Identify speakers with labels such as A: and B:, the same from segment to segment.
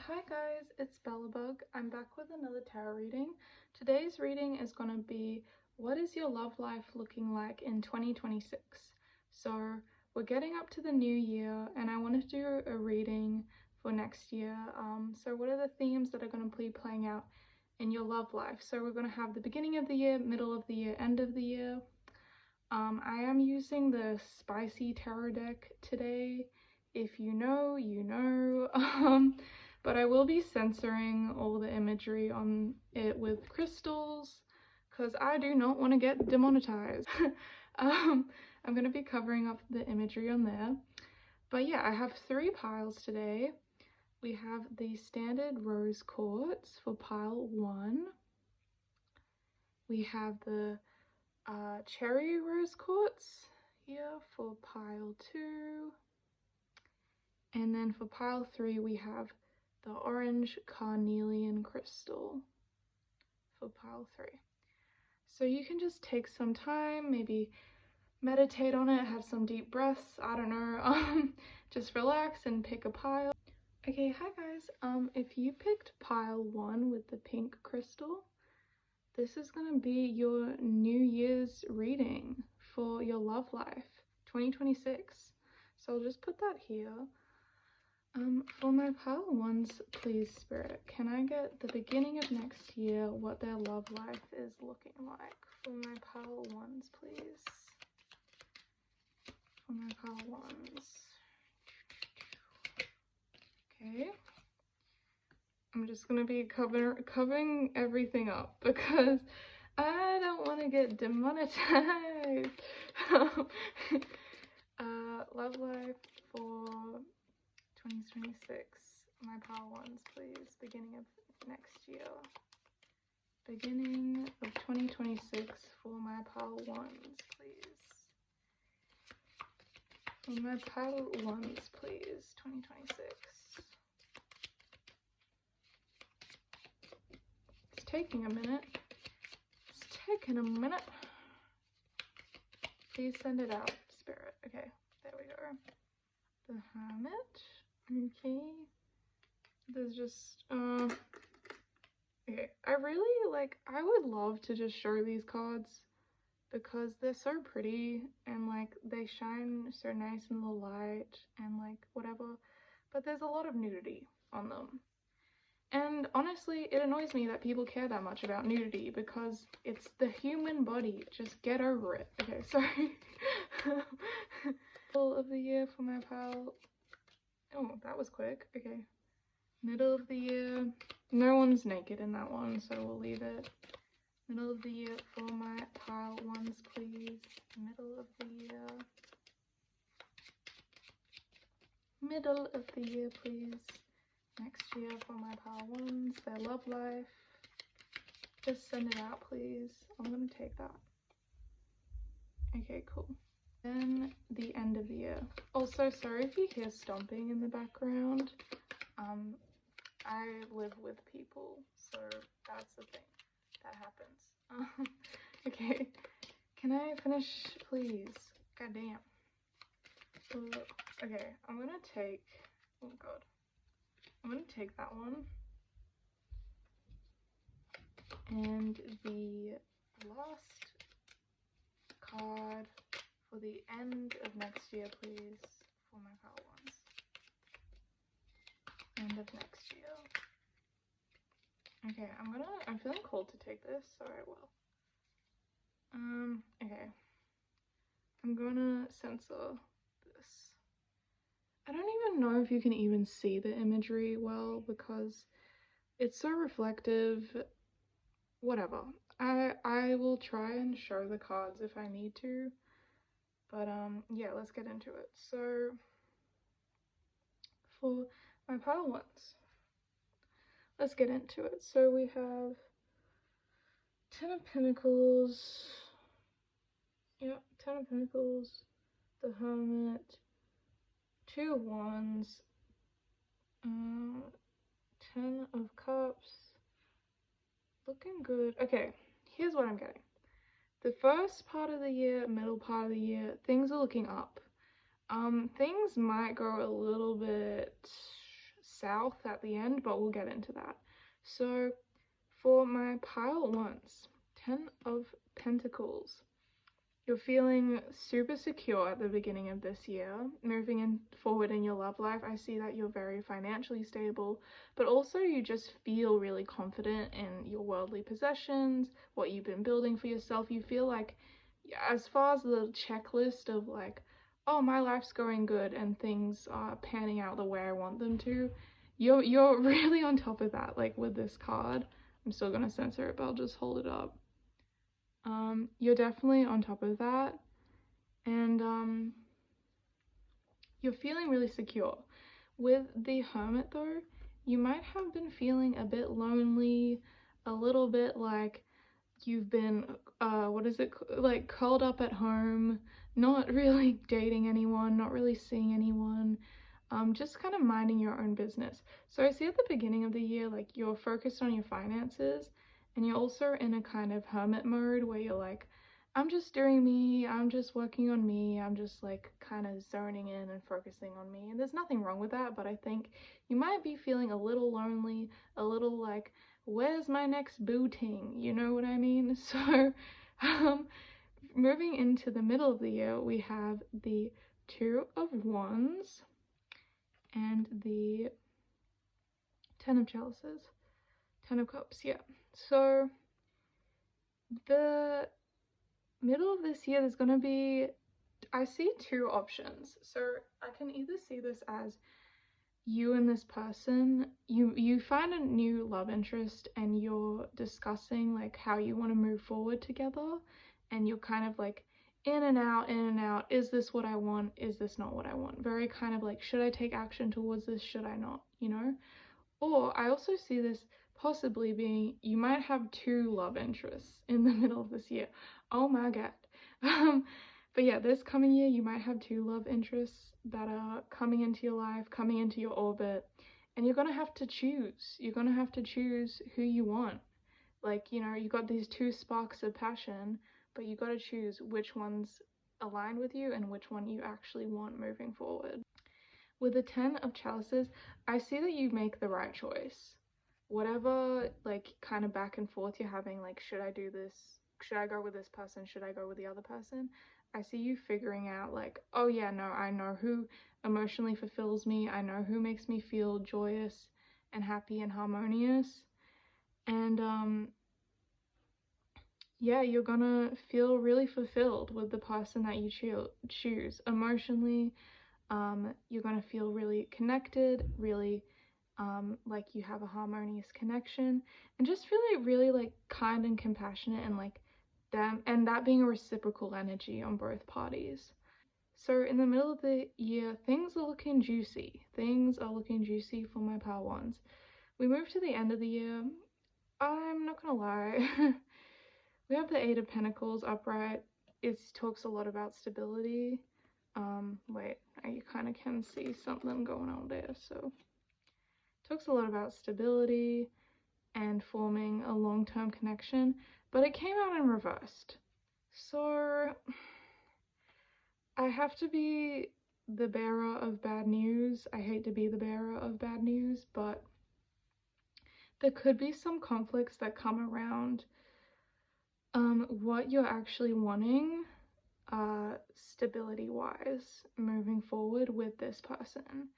A: Hi guys, it's Bellabug. I'm back with another tarot reading. Today's reading is going to be what is your love life looking like in 2026? So we're getting up to the new year and I want to do a reading for next year. So what are the themes that are going to be playing out in your love life? So we're going to have the beginning of the year, middle of the year, end of the year. I am using the Spicy Tarot deck today. If you know, you know. But I will be censoring all the imagery on it with crystals because I do not want to get demonetized. I'm going to be covering up the imagery on there. But yeah, I have 3 piles today. We have the standard rose quartz for pile 1. We have the cherry rose quartz here for pile 2. And then for pile 3 we have the orange carnelian crystal for pile 3. So you can just take some time, maybe meditate on it, have some deep breaths, I don't know, just relax and pick a pile. Okay, hi guys, if you picked pile 1 with the pink crystal, this is gonna be your New Year's reading for your love life, 2026. So I'll just put that here. For my pile 1s, please Spirit, can I get the beginning of next year, what their love life is looking like? For my pile 1s, please. For my pile 1s. Okay. I'm just gonna be covering everything up because I don't want to get demonetized. Love life for 2026. My pile 1s, please. Beginning of next year. Beginning of 2026 for my pile 1s, please. For my pile 1s, please. 2026. It's taking a minute. It's taking a minute. Please send it out, Spirit. Okay, there we go. The Hermit. Okay. There's just okay, I would love to just show these cards because they're so pretty and like they shine so nice in the light and like whatever, but there's a lot of nudity on them. And honestly, it annoys me that people care that much about nudity because it's the human body. Just get over it. Okay, sorry. Middle of the year for my pal. Oh, that was quick. Okay. Middle of the year. No one's naked in that one, so we'll leave it. Middle of the year for my pile 1s, please. Middle of the year. Middle of the year, please. Next year for my pile 1s, their love life. Just send it out, please. I'm gonna take that. Okay, cool. Then the end of the year. Also, sorry if you hear stomping in the background. I live with people, so that's the thing that happens. Okay, can I finish, please? Goddamn. Okay, I'm gonna take, oh god, I'm gonna take that one. And the last card for the end of next year, please, for my pile 1s. End of next year. Okay, I'm feeling cold to take this, so I will. Okay. I'm gonna censor this. I don't even know if you can even see the imagery well because it's so reflective. Whatever. I will try and show the cards if I need to. But yeah, let's get into it. So for my pile 1s, let's get into it. So we have 10 of Pentacles. Yep, 10 of Pentacles, the Hermit, 2 of Wands, 10 of Cups. Looking good. Okay, here's what I'm getting. The first part of the year, middle part of the year, things are looking up. Things might go a little bit south at the end, but we'll get into that. So for my pile ones, 10 of Pentacles. You're feeling super secure at the beginning of this year. Moving forward in your love life, I see that you're very financially stable, but also you just feel really confident in your worldly possessions, what you've been building for yourself. You feel like, as far as the checklist of like, oh, my life's going good and things are panning out the way I want them to, you're really on top of that. Like with this card, I'm still gonna censor it, but I'll just hold it up. You're definitely on top of that, and you're feeling really secure. With the Hermit though, you might have been feeling a bit lonely, a little bit like you've been, like curled up at home, not really dating anyone, not really seeing anyone, just kind of minding your own business. So I see at the beginning of the year, like you're focused on your finances and you're also in a kind of hermit mode where you're like, I'm just doing me, I'm just working on me, I'm just like kind of zoning in and focusing on me. And there's nothing wrong with that, but I think you might be feeling a little lonely, a little like, where's my next boo ting? You know what I mean? So, moving into the middle of the year, we have the Two of Wands and the Ten of Chalices, Ten of Cups, yeah. So, the middle of this year, there's gonna be, I see two options. So, I can either see this as you and this person, you find a new love interest and you're discussing like how you want to move forward together, and you're kind of like in and out, is this what I want, is this not what I want, very kind of like, should I take action towards this, should I not, you know? Or I also see this possibly being, you might have two love interests in the middle of this year. Oh my god. But yeah, this coming year, you might have two love interests that are coming into your life, coming into your orbit, and you're gonna have to choose. You're gonna have to choose who you want. Like, you know, you got these two sparks of passion, but you gotta choose which ones align with you and which one you actually want moving forward. With the Ten of Chalices, I see that you make the right choice. Whatever, like, kind of back and forth you're having, like, should I do this? Should I go with this person? Should I go with the other person? I see you figuring out, like, oh yeah, no, I know who emotionally fulfills me. I know who makes me feel joyous and happy and harmonious. And yeah, you're gonna feel really fulfilled with the person that you choose emotionally. You're gonna feel really connected, really like you have a harmonious connection, and just really like kind and compassionate, and like them, and that being a reciprocal energy on both parties. So in the middle of the year, things are looking juicy. Things are looking juicy for my pile ones. We move to the end of the year. I'm not gonna lie. We have the Eight of Pentacles upright. It talks a lot about stability. Wait, you kind of can see something going on there. So, talks a lot about stability and forming a long-term connection, but it came out in reversed. So, I have to be the bearer of bad news. I hate to be the bearer of bad news, but there could be some conflicts that come around what you're actually wanting, stability wise, moving forward with this person.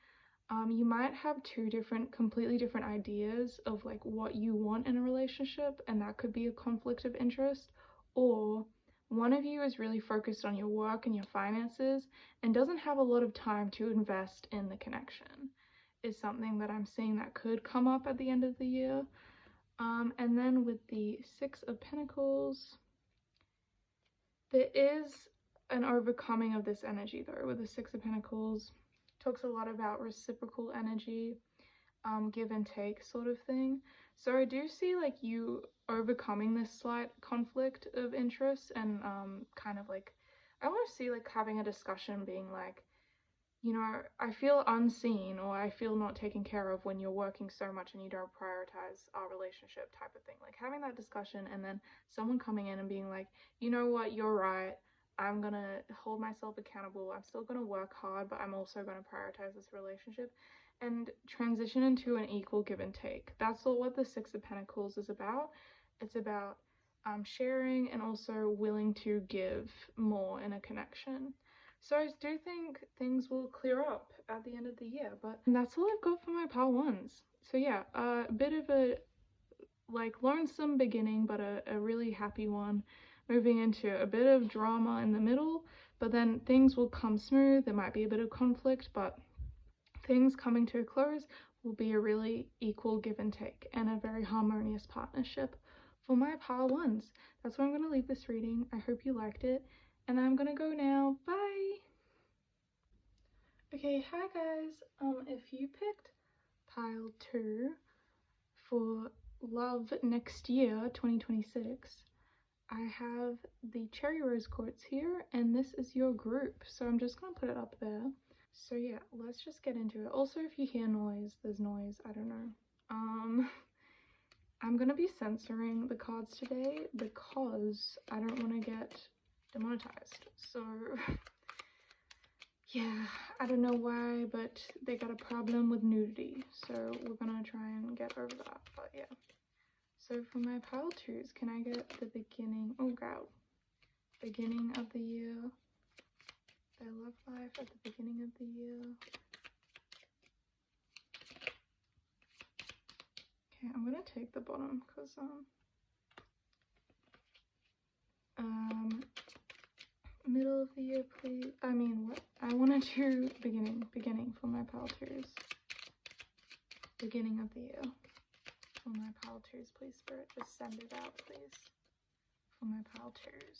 A: You might have two completely different ideas of like what you want in a relationship, and that could be a conflict of interest. Or one of you is really focused on your work and your finances and doesn't have a lot of time to invest in the connection, is something that I'm seeing that could come up at the end of the year. And then with the Six of Pentacles, there is an overcoming of this energy though. With the Six of Pentacles, talks a lot about reciprocal energy, give and take sort of thing. So I do see like you overcoming this slight conflict of interest, and kind of like, I want to see like having a discussion being like, you know, I feel unseen, or I feel not taken care of when you're working so much and you don't prioritize our relationship, type of thing. Like having that discussion, and then someone coming in and being like, you know what, you're right. I'm gonna hold myself accountable. I'm still gonna work hard, but I'm also gonna prioritize this relationship and transition into an equal give and take. That's what the Six of Pentacles is about. It's about sharing and also willing to give more in a connection. So I do think things will clear up at the end of the year, but that's all I've got for my pile ones. So yeah, a bit of a like lonesome beginning, but a really happy one, moving into a bit of drama in the middle, but then things will come smooth. There might be a bit of conflict, but things coming to a close will be a really equal give and take and a very harmonious partnership for my pile ones. That's where I'm going to leave this reading. I hope you liked it, and I'm going to go now. Bye! Okay, hi guys. If you picked pile 2 for love next year, 2026, I have the cherry rose quartz here, and this is your group. So I'm just going to put it up there. So yeah, let's just get into it. Also, if you hear noise, there's noise, I don't know. I'm gonna be censoring the cards today because I don't want to get demonetized. So yeah, I don't know why, but they got a problem with nudity. So we're gonna try and get over that, but yeah. So for my pile 2s, can I get the beginning, oh god, beginning of the year, their love life at the beginning of the year. Okay, I'm gonna take the bottom because middle of the year, please. I mean, what? I want to do beginning for my pile 2s. Beginning of the year for my pile 2s, please, Spirit. Just send it out, please. For my pile 2s.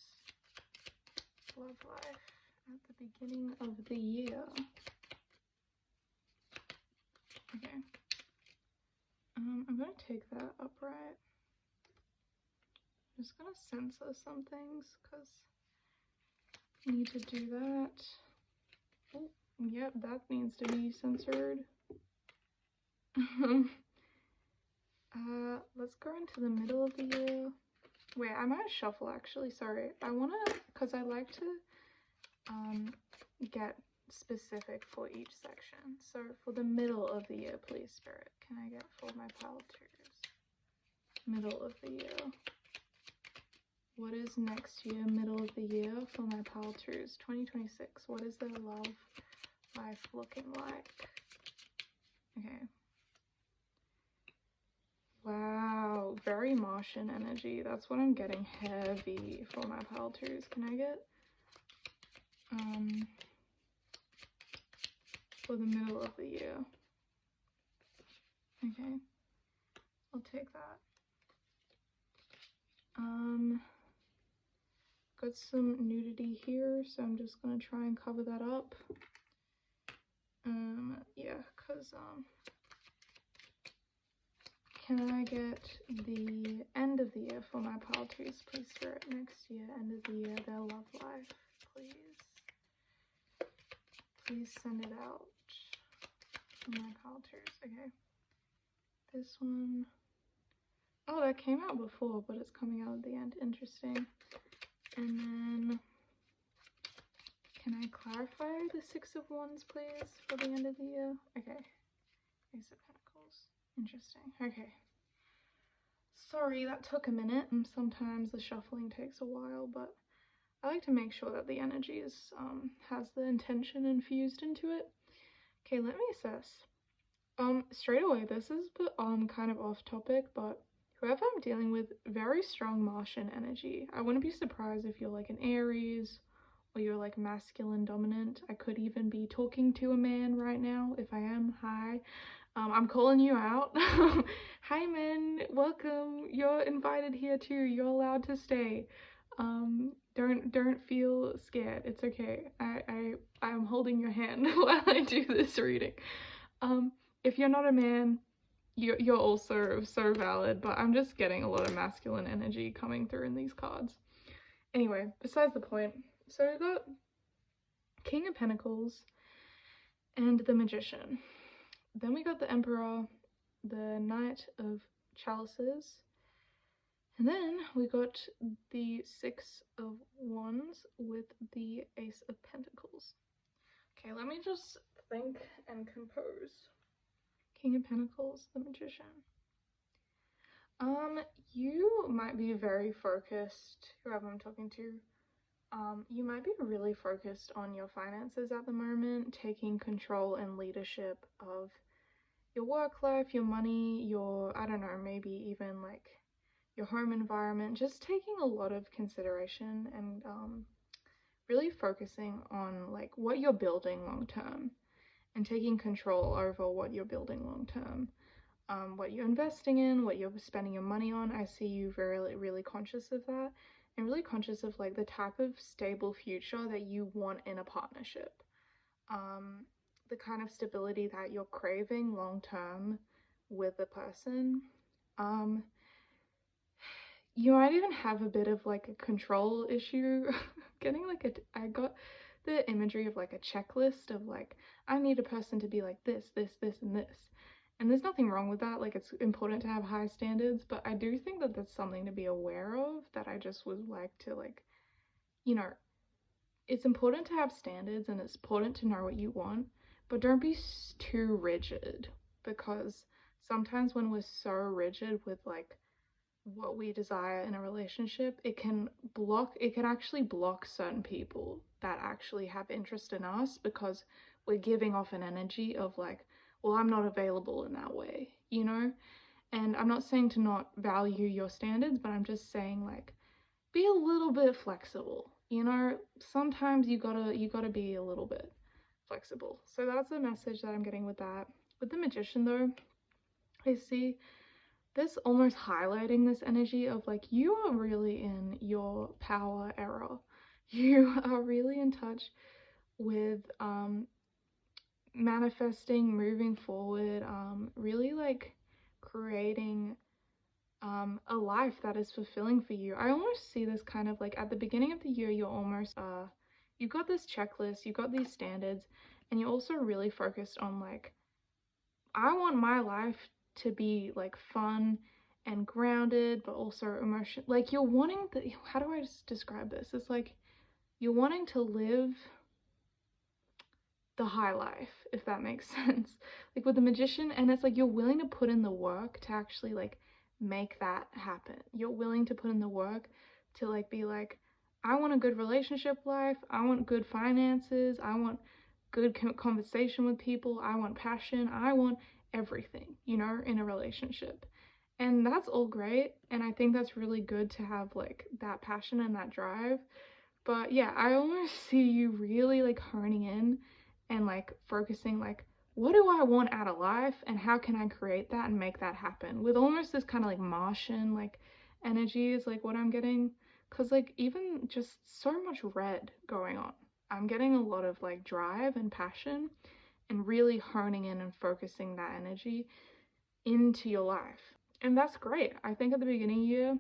A: Love life at the beginning of the year. Okay. I'm gonna take that upright. I'm just gonna censor some things because I need to do that. Oh, yep, that needs to be censored. Let's go into the middle of the year. Wait, I might shuffle actually, sorry. I wanna, cause I like to get specific for each section. So for the middle of the year, please, Spirit, can I get for my pile 2s? Middle of the year. What is next year, middle of the year for my pile 2s? 2026, what is their love life looking like? Okay. Wow, very Martian energy. That's what I'm getting heavy for my pile 2s. Can I get for the middle of the year? Okay, I'll take that. Got some nudity here, so I'm just gonna try and cover that up. Yeah, cause can I get the end of the year for my pile 2s, please, Spirit? Next year, end of the year, their love life, please. Please send it out for my pile 2s. Okay. This one. Oh, that came out before, but it's coming out at the end. Interesting. And then, can I clarify the 6 of Wands, please, for the end of the year? Okay. Ace of Pentacles. Interesting. Okay. Sorry, that took a minute. Sometimes the shuffling takes a while, but I like to make sure that the energy is has the intention infused into it. Okay, let me assess. Straight away, this is kind of off topic, but whoever I'm dealing with, very strong Martian energy. I wouldn't be surprised if you're like an Aries or you're like masculine dominant. I could even be talking to a man right now. If I am, hi. I'm calling you out. Hi men, welcome. You're invited here too. You're allowed to stay. Don't feel scared. It's okay. I'm holding your hand while I do this reading. If you're not a man, you're also so valid, but I'm just getting a lot of masculine energy coming through in these cards. Anyway, besides the point. So we got King of Pentacles and the Magician. Then we got the Emperor, the Knight of Chalices, And then we got the Six of Wands with the Ace of Pentacles. Okay, let me just think and compose. King of Pentacles, the Magician. You might be very focused, whoever I'm talking to. You might be really focused on your finances at the moment, taking control and leadership of your work life, your money, your, I don't know, maybe even like your home environment, just taking a lot of consideration and really focusing on like what you're building long term and taking control over what you're building long term. What you're investing in, what you're spending your money on. I see you really conscious of that and really conscious of like the type of stable future that you want in a partnership. The kind of stability that you're craving long term with a person. You might even have a bit of like a control issue. I got the imagery of like a checklist of like, I need a person to be like this, and this. And there's nothing wrong with that. Like, it's important to have high standards, but I do think that that's something to be aware of, that I just would like to like, you know, it's important to have standards and it's important to know what you want, but don't be too rigid, because sometimes when we're so rigid with like what we desire in a relationship, it can actually block certain people that actually have interest in us, because we're giving off an energy of like, well, I'm not available in that way, you know? And I'm not saying to not value your standards, but I'm just saying like, be a little bit flexible, you know? Sometimes you gotta be a little bit flexible. So that's the message that I'm getting with that. With the Magician though, I see this almost highlighting this energy of like, you are really in your power era. You are really in touch with manifesting, moving forward, really like creating a life that is fulfilling for you. I almost see this kind of like at the beginning of the year, you're almost you've got this checklist, you've got these standards, and you're also really focused on like, I want my life to be like fun and grounded, but also emotion. Like, you're wanting the, how do I describe this? It's like you're wanting to live the high life, if that makes sense. Like with the Magician, and it's like you're willing to put in the work to actually like make that happen. You're willing to put in the work to like be like, I want a good relationship life, I want good finances, I want good conversation with people, I want passion, I want everything, you know, in a relationship. And that's all great, and I think that's really good to have like that passion and that drive. But yeah, I almost see you really like honing in and like focusing like, what do I want out of life and how can I create that and make that happen, with almost this kind of like Martian like energy is like what I'm getting. Cause like even just so much red going on, I'm getting a lot of like drive and passion and really honing in and focusing that energy into your life. And that's great. I think at the beginning of the year,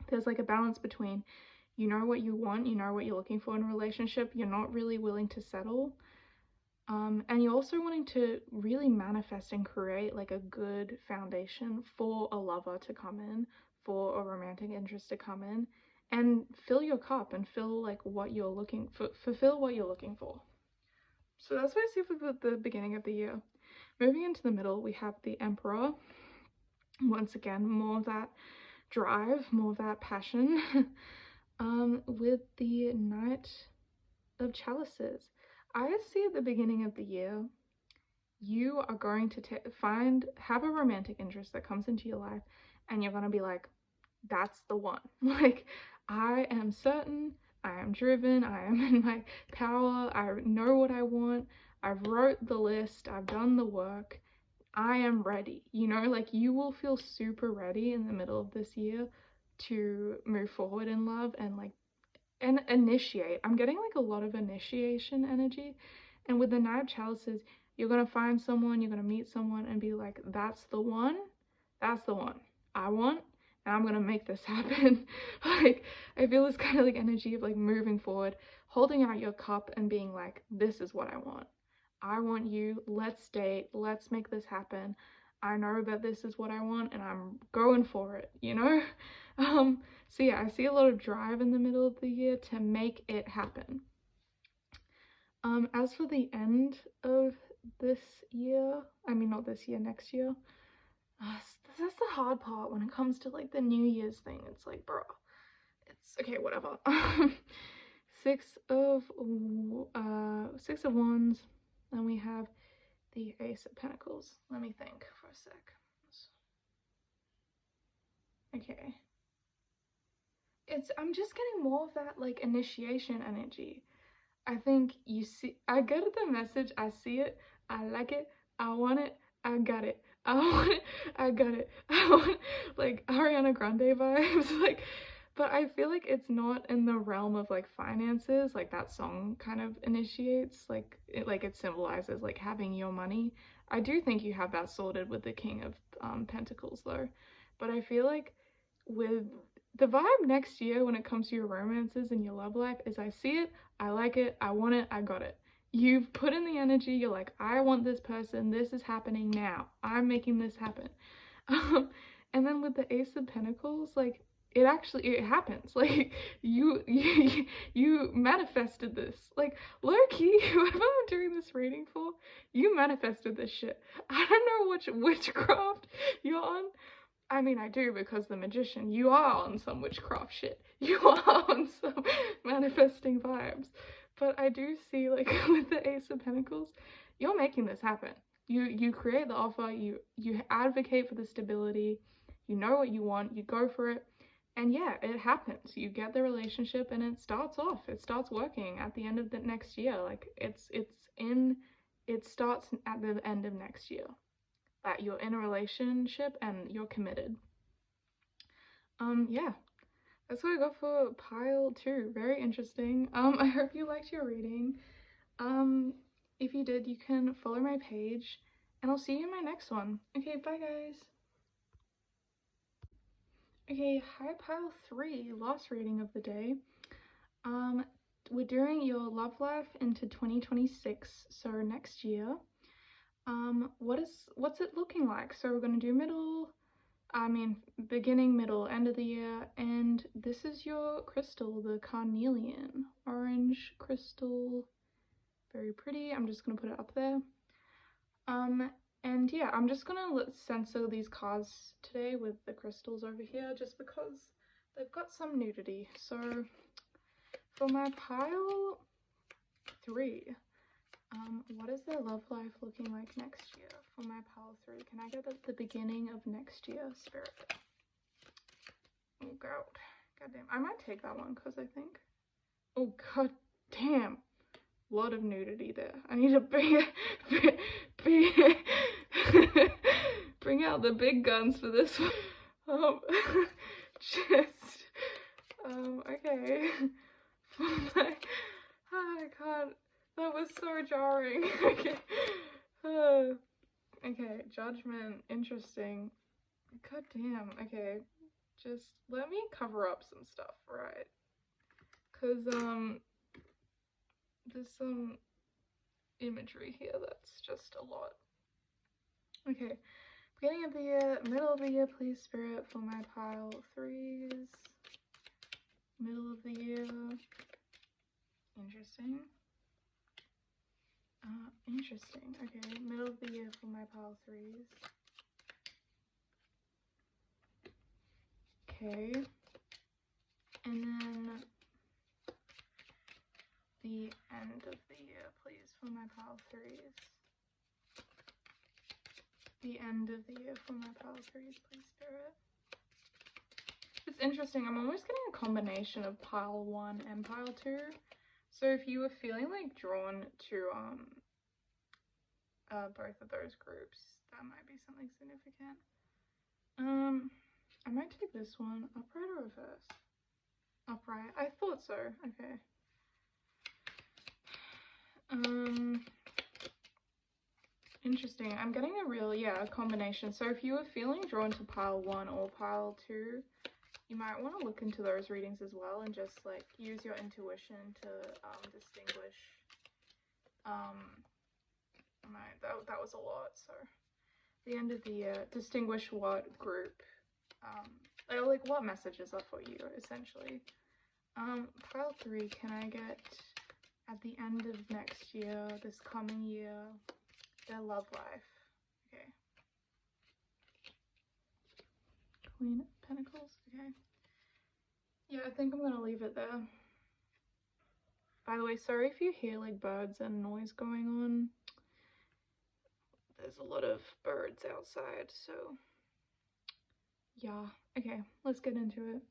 A: there's like a balance between, you know what you want, you know what you're looking for in a relationship, you're not really willing to settle, and you're also wanting to really manifest and create like a good foundation for a lover to come in, for a romantic interest to come in, and fill your cup and fill like what you're looking for, fulfill what you're looking for. So that's what I see for the beginning of the year. Moving into the middle, we have the Emperor. Once again, more of that drive, more of that passion. With the Knight of Chalices, I see at the beginning of the year, you are going to have a romantic interest that comes into your life, and you're going to be like, that's the one. Like, I am certain, I am driven, I am in my power, I know what I want, I've wrote the list, I've done the work, I am ready. You know, like you will feel super ready in the middle of this year to move forward in love and like, and initiate. I'm getting like a lot of initiation energy. And with the Knight of Chalices, you're gonna find someone, you're gonna meet someone and be like, that's the one, I want, and I'm gonna make this happen. Like, I feel this kind of like energy of like moving forward, holding out your cup and being like, this is what I want you, let's date, let's make this happen. I know that this is what I want and I'm going for it, you know? So yeah, I see a lot of drive in the middle of the year to make it happen. As for the end of this year, I mean not this year, next year, that's the hard part when it comes to like the New Year's thing. It's like, bro, it's okay, whatever. Six of Wands, then we have the Ace of Pentacles. Let me think for a sec. Okay. I'm just getting more of that like initiation energy. I think you see, I get the message, I see it, I like it, I want it, I got it. I want it, I got it. I want like Ariana Grande vibes, like, but I feel like it's not in the realm of like finances, like that song kind of initiates, like it symbolizes like having your money. I do think you have that sorted with the King of Pentacles though, but I feel like with the vibe next year when it comes to your romances and your love life is I see it, I like it, I want it, I got it. You've put in the energy, you're like, I want this person, this is happening now, I'm making this happen. And then with the Ace of Pentacles, like, it happens. Like, you manifested this. Like, low-key, whoever I'm doing this reading for, you manifested this shit. I don't know which witchcraft you're on. I mean, I do, because the Magician, you are on some witchcraft shit. You are on some manifesting vibes. But I do see, like, with the Ace of Pentacles, you're making this happen. You create the offer, you advocate for the stability, you know what you want, you go for it, and yeah, it happens. You get the relationship and it starts working at the end of the next year. Like, it starts at the end of next year. That you're in a relationship and you're committed. Yeah, that's what I got for pile 2. Very interesting. I hope you liked your reading. If you did, you can follow my page, and I'll see you in my next one. Okay, bye guys. Okay, hi pile 3, last reading of the day. We're doing your love life into 2026, so next year. What's it looking like? So we're gonna do beginning, middle, end of the year, and this is your crystal, the carnelian, orange crystal, very pretty. I'm just gonna put it up there. And yeah, I'm just gonna censor these cards today with the crystals over here, just because they've got some nudity. So for my pile 3, what is their love life looking like next year? For my pile 3, can I get at the beginning of next year, Spirit? Oh god, goddamn! I might take that one because I think. Oh god damn, lot of nudity there. I need to bring out the big guns for this one. Okay. Oh god, that was so jarring. Okay. Okay, Judgment, interesting. God damn, okay. Just let me cover up some stuff, right? Cause there's some imagery here that's just a lot. Okay, beginning of the year, middle of the year, please, Spirit, for my pile 3s. Middle of the year. Interesting. Interesting. Okay, middle of the year for my pile 3s. Okay. And then the end of the year, please, for my pile 3s. The end of the year for my pile 3s, please, Spirit. It's interesting, I'm almost getting a combination of pile 1 and pile 2. So if you were feeling like drawn to both of those groups, that might be something significant. I might take this one, upright or reverse? Upright, I thought so, okay. Interesting, I'm getting a combination. So if you were feeling drawn to pile 1 or pile 2, you might want to look into those readings as well and just like use your intuition to distinguish. That was a lot, so the end of the year, distinguish what group, or like what messages are for you, essentially. Pile 3, can I get at the end of next year, this coming year, their love life? Okay. Queen of Pentacles, okay. Yeah, I think I'm gonna leave it there. By the way, sorry if you hear like birds and noise going on. There's a lot of birds outside, so yeah. Okay, let's get into it.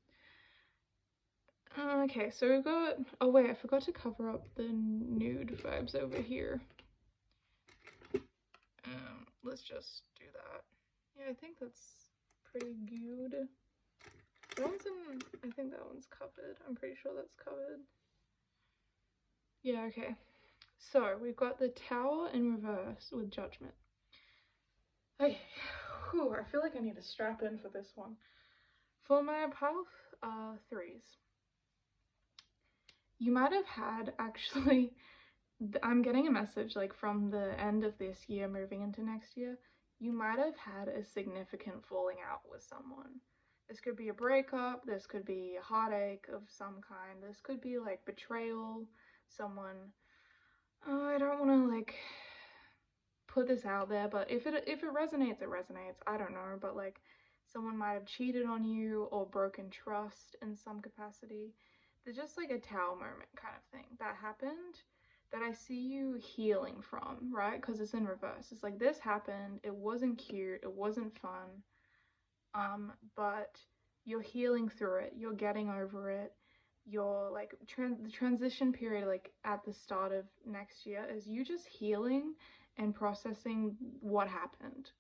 A: Okay, so we've got, oh wait, I forgot to cover up the nude vibes over here. Let's just do that. Yeah, I think that's pretty good. That one's in, I think that one's covered. I'm pretty sure that's covered. Yeah, okay. So we've got the Tower in reverse with Judgment. Okay, whew, I feel like I need to strap in for this one. For my pile 3s, you might have had actually, I'm getting a message like from the end of this year moving into next year, you might have had a significant falling out with someone. This could be a breakup, this could be a heartache of some kind, this could be like betrayal, someone, I don't want to like put this out there, but if it resonates, it resonates. I don't know, but like someone might have cheated on you or broken trust in some capacity. There's just like a Tower moment kind of thing that happened that I see you healing from, right? Because it's in reverse. It's like this happened, it wasn't cute, it wasn't fun, but you're healing through it, you're getting over it. You're like the transition period, like at the start of next year, is you just healing and processing what happened.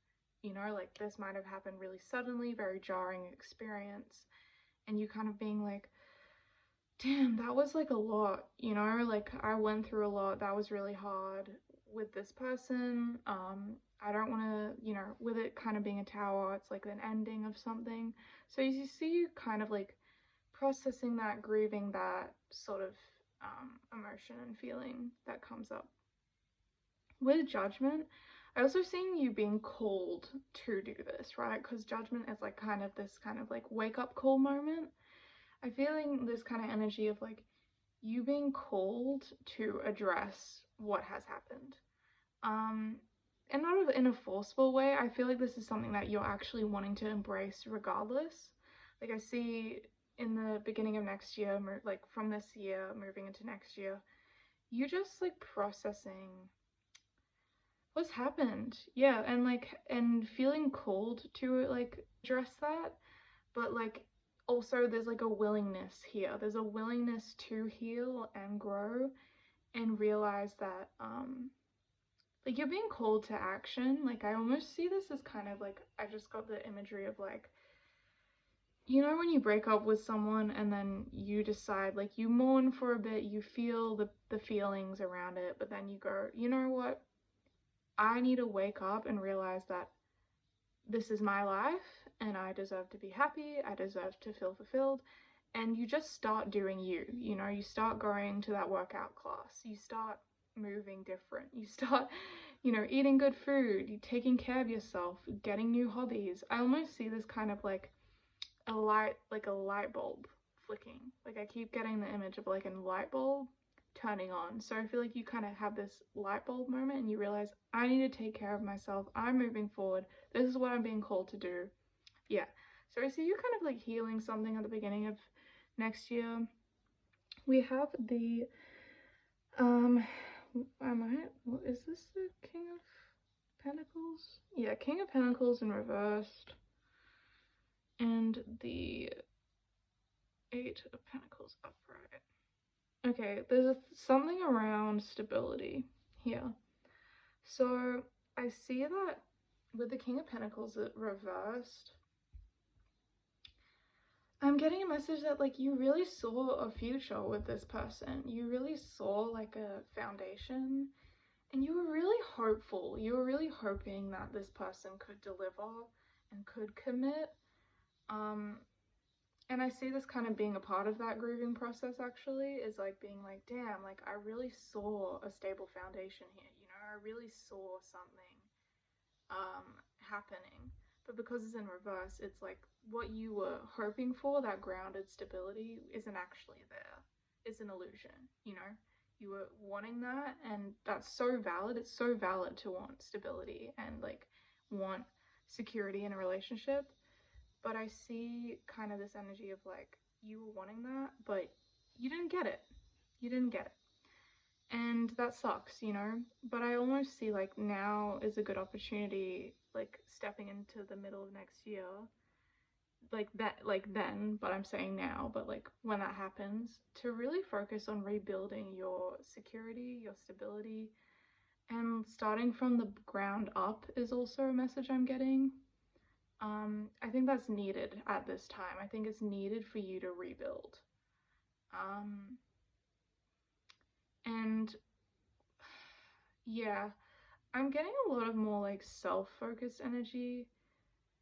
A: You know, like this might have happened really suddenly, very jarring experience, and you kind of being like, damn, that was like a lot, you know, like I went through a lot, that was really hard with this person. I don't want to, you know, with it kind of being a tower, it's like an ending of something. So you see you kind of like processing that, grieving that sort of emotion and feeling that comes up. With Judgment, I also seen you being called to do this, right? Because Judgment is like kind of this kind of like wake up call moment. I'm feeling this kind of energy of like you being called to address what has happened. And not in a forceful way. I feel like this is something that you're actually wanting to embrace regardless. Like I see in the beginning of next year, like from this year moving into next year, you just like processing what's happened. Yeah, and like and feeling called to like address that, but like also there's like a willingness here. There's a willingness to heal and grow and realize that like you're being called to action. Like I almost see this as kind of like, I just got the imagery of like, you know, when you break up with someone and then you decide, like you mourn for a bit, you feel the feelings around it, but then you go, you know what, I need to wake up and realize that this is my life and I deserve to be happy, I deserve to feel fulfilled. And you just start doing you, you know, you start going to that workout class, you start moving different, you start, you know, eating good food, you taking care of yourself, getting new hobbies. I almost see this kind of like a light bulb flicking. Like I keep getting the image of like a light bulb turning on. So I feel like you kind of have this light bulb moment and you realize, I need to take care of myself, I'm moving forward, this is what I'm being called to do. Yeah, so I see you kind of like healing something at the beginning of next year. We have the is this the King of Pentacles? Yeah, King of Pentacles in reversed and the Eight of Pentacles upright. Okay, there's something around stability here. So I see that with the King of Pentacles reversed, I'm getting a message that like you really saw a future with this person. You really saw like a foundation and you were really hopeful. You were really hoping that this person could deliver and could commit. And I see this kind of being a part of that grieving process actually, is like being like, damn, like I really saw a stable foundation here, you know, I really saw something happening. But because it's in reverse, it's like what you were hoping for, that grounded stability, isn't actually there. It's an illusion, you know? You were wanting that, and that's so valid. It's so valid to want stability and like want security in a relationship. But I see kind of this energy of like you were wanting that, but you didn't get it. You didn't get it. And that sucks, you know? But I almost see like now is a good opportunity, like stepping into the middle of next year, like that, like then, but I'm saying now, but like when that happens, to really focus on rebuilding your security, your stability, and starting from the ground up is also a message I'm getting. I think that's needed at this time. I think it's needed for you to rebuild. And yeah, I'm getting a lot of more like self-focused energy.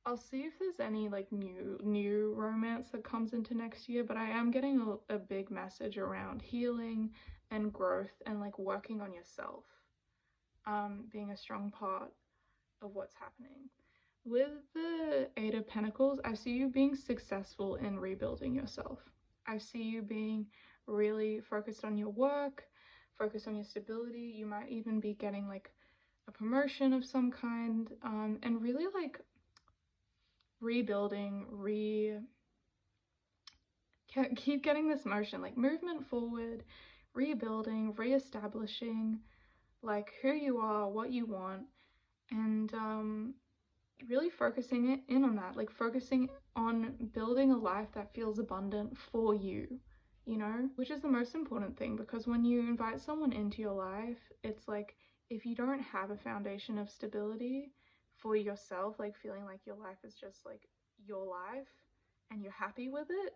A: I'll see if there's any like new romance that comes into next year, but I am getting a big message around healing and growth and like working on yourself, being a strong part of what's happening. With the Eight of Pentacles, I see you being successful in rebuilding yourself. I see you being really focused on your work, focused on your stability. You might even be getting like a promotion of some kind, and really like rebuilding, keep getting this motion, like movement forward, rebuilding, reestablishing like who you are, what you want, and really focusing it in on that, like focusing on building a life that feels abundant for you, you know, which is the most important thing, because when you invite someone into your life, it's like if you don't have a foundation of stability for yourself, like feeling like your life is just like your life and you're happy with it,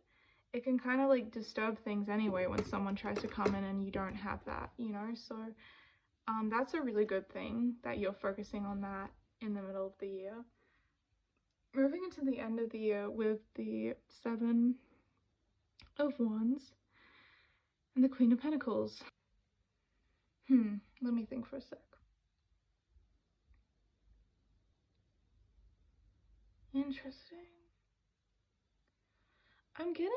A: it can kind of like disturb things anyway when someone tries to come in and you don't have that, you know. So that's a really good thing that you're focusing on that in the middle of the year. Moving into the end of the year with the Seven of Wands and the Queen of Pentacles. Let me think for a sec. Interesting. I'm getting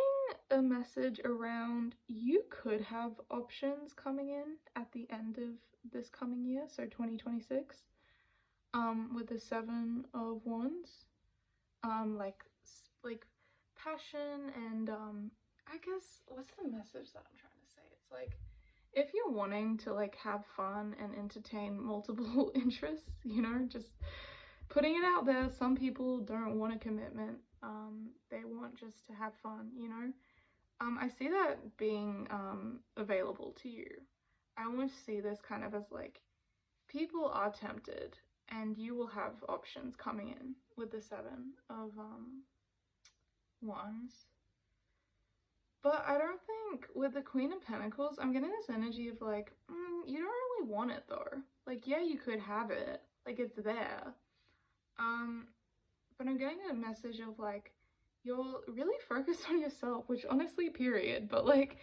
A: a message around you could have options coming in at the end of this coming year, so 2026, with the Seven of Wands, like passion and I guess what's the message that I'm trying to say? It's like if you're wanting to like have fun and entertain multiple interests, you know, just putting it out there. Some people don't want a commitment. They want just to have fun, you know. I see that being available to you. I almost see this kind of as like people are tempted and you will have options coming in with the Seven of Wands. But I don't think with the Queen of Pentacles, I'm getting this energy of like, you don't really want it though. Like, yeah, you could have it. Like, it's there. But I'm getting a message of like, you're really focused on yourself, which honestly, period. But like,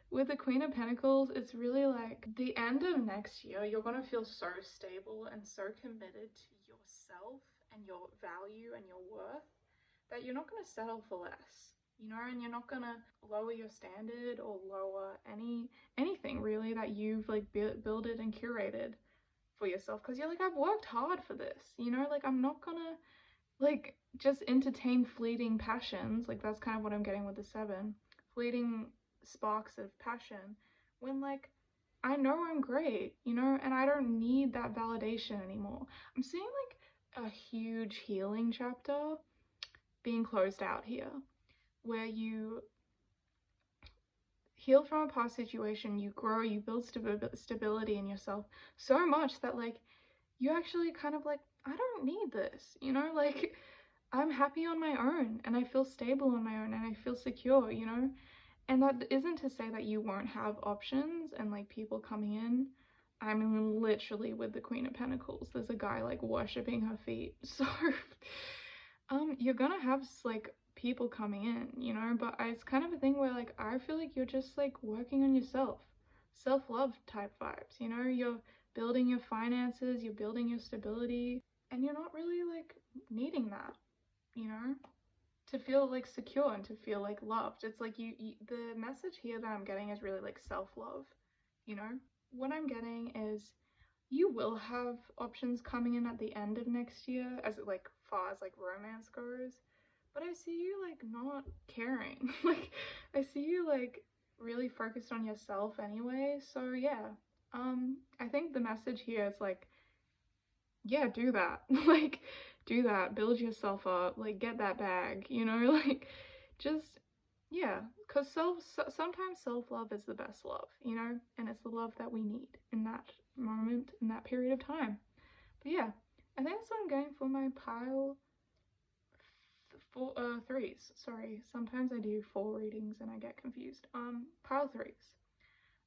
A: with the Queen of Pentacles, it's really like the end of next year, you're gonna feel so stable and so committed to yourself and your value and your worth that you're not gonna settle for less, you know, and you're not gonna lower your standard or lower anything really that you've like built it and curated for yourself, because you're like, I've worked hard for this, you know, like I'm not gonna like just entertain fleeting passions. Like that's kind of what I'm getting with the Seven, fleeting sparks of passion, when like I know I'm great, you know, and I don't need that validation anymore. I'm seeing like a huge healing chapter being closed out here, where you heal from a past situation, you grow, you build stability in yourself so much that like you actually kind of like, I don't need this, you know, like I'm happy on my own and I feel stable on my own and I feel secure, you know. And that isn't to say that you won't have options and like people coming in. I mean, literally with the Queen of Pentacles, there's a guy like worshipping her feet. So you're gonna have like people coming in, you know, but it's kind of a thing where like I feel like you're just like working on yourself, self-love type vibes, you know. You're building your finances, you're building your stability, and you're not really like needing that, you know, to feel like secure and to feel like loved. It's like the message here that I'm getting is really like self-love, you know. What I'm getting is you will have options coming in at the end of next year as it like far as like romance goes, but I see you like not caring. Like I see you like really focused on yourself anyway. So yeah, I think the message here is like, yeah, do that. Like do that, build yourself up, like get that bag, you know. Like just yeah, because sometimes self-love is the best love, you know, and it's the love that we need in that moment, in that period of time. But yeah, I think that's what I'm going for my pile four threes. Sorry, sometimes I do four readings and I get confused. Pile threes.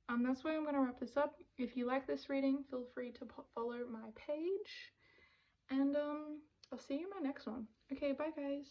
A: That's where I'm gonna wrap this up. If you like this reading, feel free to follow my page, and I'll see you in my next one. Okay, bye guys.